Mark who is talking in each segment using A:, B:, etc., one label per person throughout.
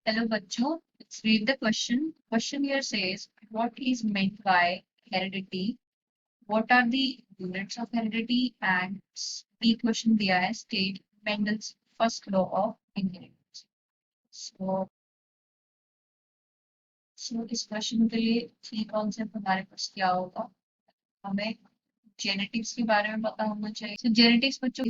A: Hello, bachcho. Let's read the question. Question here says, what is meant by heredity? What are the units of heredity? And B question दिया है, state Mendel's first law of inheritance. So, इस question के लिए की concept हमारे पास क्या होगा? हमें जेनेटिक्स के बारे में पता होना चाहिए. So, जेनेटिक्स बच्चों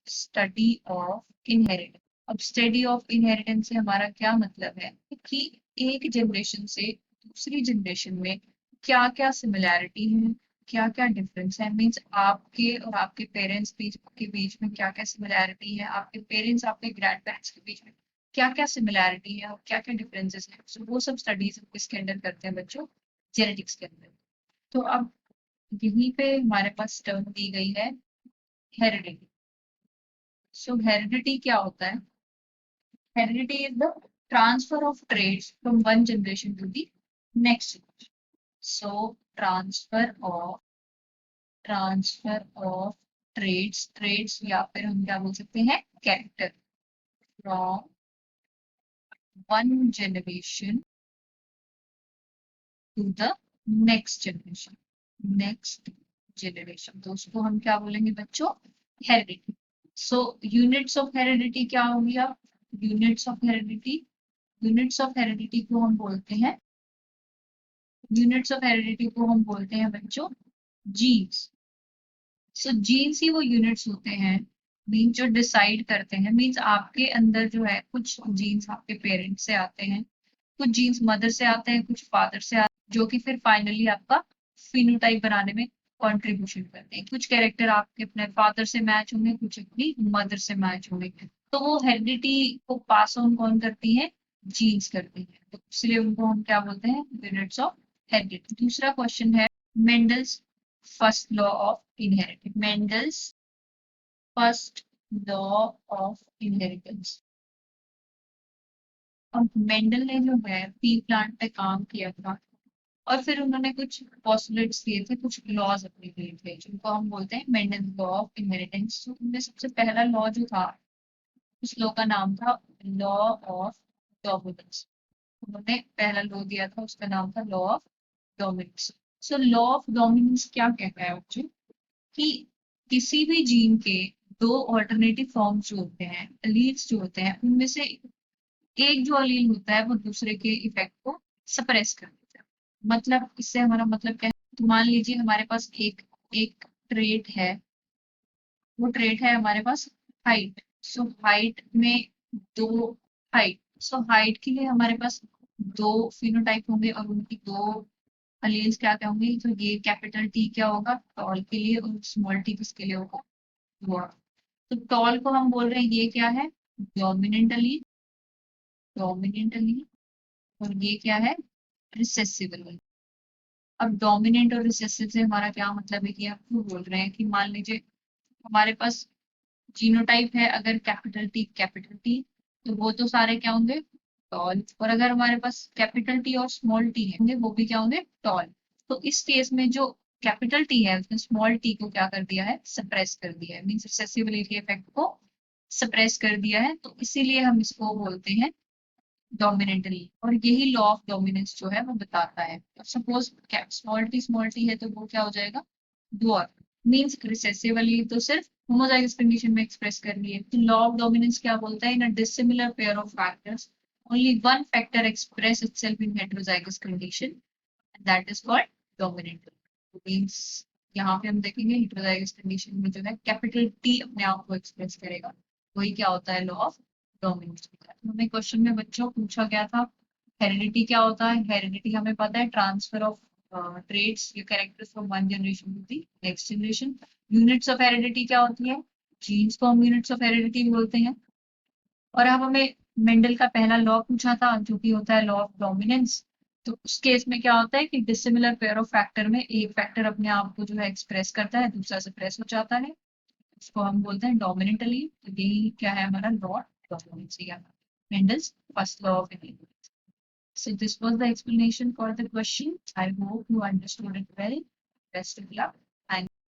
A: स्टडी ऑफ इनहेरिटेंस. अब स्टडी ऑफ इनहेरिटेंस से हमारा क्या मतलब है कि एक जनरेशन से दूसरी जनरेशन में क्या क्या सिमिलैरिटी है, क्या क्या डिफरेंस है. मींस आपके और आपके पेरेंट्स के बीच में क्या क्या सिमिलैरिटी है, आपके पेरेंट्स आपके ग्रैंड पेरेंट्स के बीच में क्या क्या सिमिलैरिटी है और क्या क्या डिफरेंसेस है. So, वो सब स्टडीज किसके अंदर करते हैं बच्चों? जेनेटिक्स के अंदर. तो अब यहीं पे हमारे पास टर्म दी गई है हेरिडिटी. सो हेरिडिटी क्या होता है? Heredity is the transfer of traits from one generation to the next generation. So transfer of traits या फिर हम क्या बोल सकते हैं, character, from one generation to the next generation. तो उसको हम क्या बोलेंगे बच्चों? Heredity. So units of heredity क्या होगी? अब यूनिट्स ऑफ हेरिडिटी को हम बोलते हैं बच्चों जीन्स. सो जीन्स ही वो यूनिट्स होते हैं मीन्स जो डिसाइड करते हैं. मीन्स आपके अंदर जो है कुछ जीन्स आपके पेरेंट्स से आते हैं, कुछ जीन्स मदर से आते हैं, कुछ फादर से आते हैं, जो कि फिर फाइनली आपका फिनोटाइप बनाने में कंट्रीब्यूशन करते हैं. कुछ कैरेक्टर आपके अपने फादर से मैच होंगे, कुछ अपनी मदर से मैच होंगे. तो वो हेरिडिटी को पास ऑन कौन करती है? जीन्स करती है. तो इसलिए उनको हम क्या बोलते हैं? Units of heredity. दूसरा क्वेश्चन है Mendel's first law of inheritance. Mendel's first law of inheritance. अब मेंडल ने जो है पी प्लांट पे काम किया था और फिर उन्होंने कुछ पॉस्टुलेट्स दिए थे, कुछ लॉज अपने दिए थे, जिनको हम बोलते हैं मेंडल लॉ ऑफ इनहेरिटेंस. तो उनमें सबसे पहला लॉ जो था, उस लॉ का नाम था लॉ ऑफ डोमिनेंस. उन्होंने पहला लॉ दिया था, उसका नाम था law of dominance. So law of dominance क्या कहता है बच्चों? कि किसी भी जीन के दो ऑल्टरनेटिव फॉर्म्स जो होते हैं, एलील्स जो होते हैं, उनमें से एक जो अलील होता है वो दूसरे के इफेक्ट को सप्रेस कर देता है. मतलब इससे हमारा मतलब क्या है? तो मान लीजिए हमारे पास एक एक ट्रेट है, वो ट्रेट है हमारे पास हाइट. सो हाइट में दो हाइट सो हाइट के लिए हमारे पास दो फिनोटाइप होंगे और उनकी दो अलील्स क्या क्या होंगे. तो ये कैपिटल टी क्या होगा? टॉल के लिए. और स्मॉल टी किसके लिए होगा? डॉर्फ. तो टॉल को हम बोल रहे हैं ये क्या है? डोमिनेंट अलील. और ये क्या है? रिसेसिव अलील. अब डोमिनेंट और रिसेसिव से हमारा क्या मतलब है? कि आप क्यों बोल रहे हैं कि मान लीजिए हमारे पास जीनोटाइप है अगर कैपिटल टी, तो वो तो सारे क्या होंगे? टॉल. और अगर हमारे पास कैपिटल टी और स्मॉल टी है, वो भी क्या होंगे? टॉल. तो इस केस में जो कैपिटल टी है उसने स्मॉल टी को क्या कर दिया है? सप्रेस कर दिया है. मीन्स रिसेसिबिलिटी इफेक्ट को सप्रेस कर दिया है. तो इसीलिए हम इसको बोलते हैं डोमिनेंटली. और यही लॉ ऑफ डोमिनेंस जो है वो बताता है. सपोज स्मॉल टी है तो वो क्या हो जाएगा? डॉर्फ. मीन्स रिसेसिवली तो सिर्फ होमोजाइगस कंडीशन में एक्सप्रेस कर रही है. तो लॉ ऑफ डोमिनेंस क्या बोलता है? In a dissimilar pair of factors only one factor express itself in heterozygous condition and that is called dominant. Means यहाँ पे हम देखेंगे हेटेरोजाइगस कंडीशन में जो है कैपिटल टी अपने आप को एक्सप्रेस करेगा. वही क्या होता है? Law of dominance. हमें क्वेश्चन में बच्चों पूछा गया था हेरिडिटी क्या होता है. हेरिडिटी हमें पता है ट्रांसफर ऑफ ट्रेट्स या characters from one generation to the next generation. Units of heredity क्या होती है? जीन्स को हम यूनिट्स ऑफ हेरिडिटी बोलते हैं. और अब हमें मेंडल का पहला लॉ पूछा था जो कि होता है लॉ ऑफ डोमिनेंस. तो उस केस में क्या होता है कि डिसिमिलर पेयर ऑफ फैक्टर में एक फैक्टर अपने आप को जो है एक्सप्रेस करता है, दूसरा सप्रेस हो जाता है. इसको हम बोलते हैं डोमिनेंटली. तो यही क्या है हमारा लॉ ऑफ डोमिनेंस या Mendel's first law of inheritance. So this was the explanation for the question. I hope you understood it well. Best of luck.